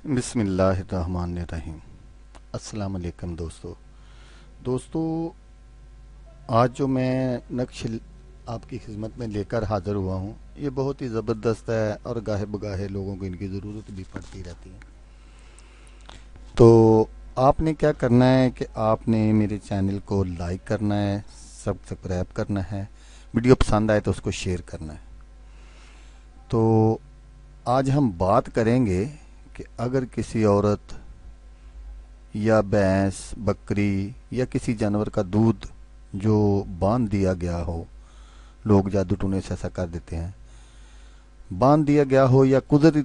बिस्मिल्लाहिर्रहमानिर्रहीम। अस्सलाम वालेकुम दोस्तों, आज जो मैं नक्श आपकी खिदमत में लेकर हाज़िर हुआ हूँ, ये बहुत ही ज़बरदस्त है और गाहे बगाहे लोगों को इनकी ज़रूरत भी पड़ती रहती है। तो आपने क्या करना है कि आपने मेरे चैनल को लाइक करना है, सब्सक्राइब करना है, वीडियो पसंद आए तो उसको शेयर करना है। तो आज हम बात करेंगे कि अगर किसी औरत या भैंस, बकरी या किसी जानवर का दूध जो बांध दिया गया हो, लोग जादू टूने से ऐसा कर देते हैं, बांध दिया गया हो या कुदरती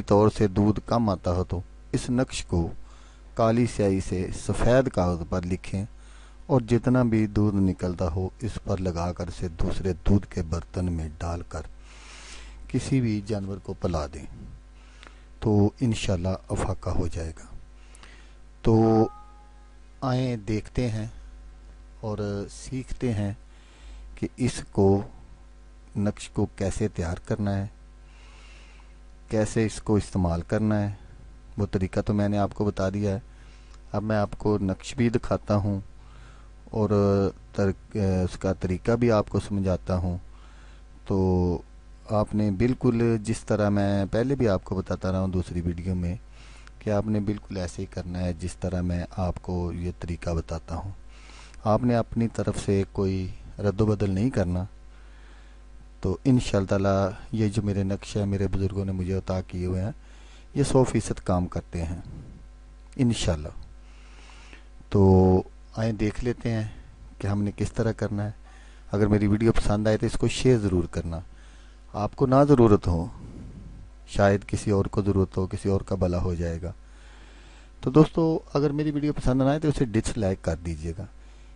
तौर से दूध कम आता हो, तो इस नक्श को काली स्याही से सफ़ेद कागज़ पर लिखें और जितना भी दूध निकलता हो इस पर लगाकर से दूसरे दूध के बर्तन में डालकर किसी भी जानवर को पिला दें तो इंशाल्लाह अफाका हो जाएगा। तो आए देखते हैं और सीखते हैं कि इसको नक्श को कैसे तैयार करना है, कैसे इसको इस्तेमाल करना है। वो तरीका तो मैंने आपको बता दिया है। अब मैं आपको नक्श भी दिखाता हूँ और उसका तरीका भी आपको समझाता हूँ। तो आपने बिल्कुल जिस तरह मैं पहले भी आपको बताता रहा हूँ दूसरी वीडियो में कि आपने बिल्कुल ऐसे ही करना है जिस तरह मैं आपको ये तरीका बताता हूँ। आपने अपनी तरफ से कोई रद्द-बदल नहीं करना। तो इंशाअल्लाह ये जो मेरे नक्श है, मेरे बुज़ुर्गों ने मुझे अता किए हुए हैं, ये 100% काम करते हैं इंशाअल्लाह। तो आए देख लेते हैं कि हमने किस तरह करना है। अगर मेरी वीडियो पसंद आए तो इसको शेयर ज़रूर करना। आपको ना ज़रूरत हो, शायद किसी और को ज़रूरत हो, किसी और का भला हो जाएगा। तो दोस्तों, अगर मेरी वीडियो पसंद ना आए तो उसे डिसलाइक कर दीजिएगा,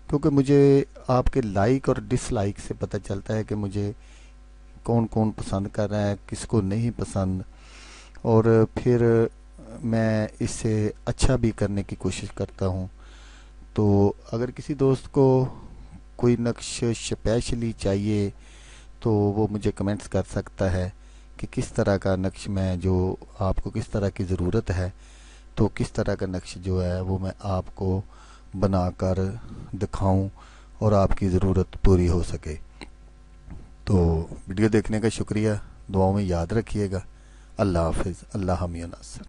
क्योंकि मुझे आपके लाइक और डिसलाइक से पता चलता है कि मुझे कौन कौन पसंद कर रहा है, किसको नहीं पसंद, और फिर मैं इससे अच्छा भी करने की कोशिश करता हूँ। तो अगर किसी दोस्त को कोई नक्श स्पेशली चाहिए तो वो मुझे कमेंट्स कर सकता है कि किस तरह का नक्श मैं, जो आपको किस तरह की ज़रूरत है, तो किस तरह का नक्श जो है वो मैं आपको बनाकर दिखाऊं और आपकी ज़रूरत पूरी हो सके। तो वीडियो देखने का शुक्रिया, दुआओं में याद रखिएगा। अल्लाह हाफिज़। अल्लाह हामी नासर।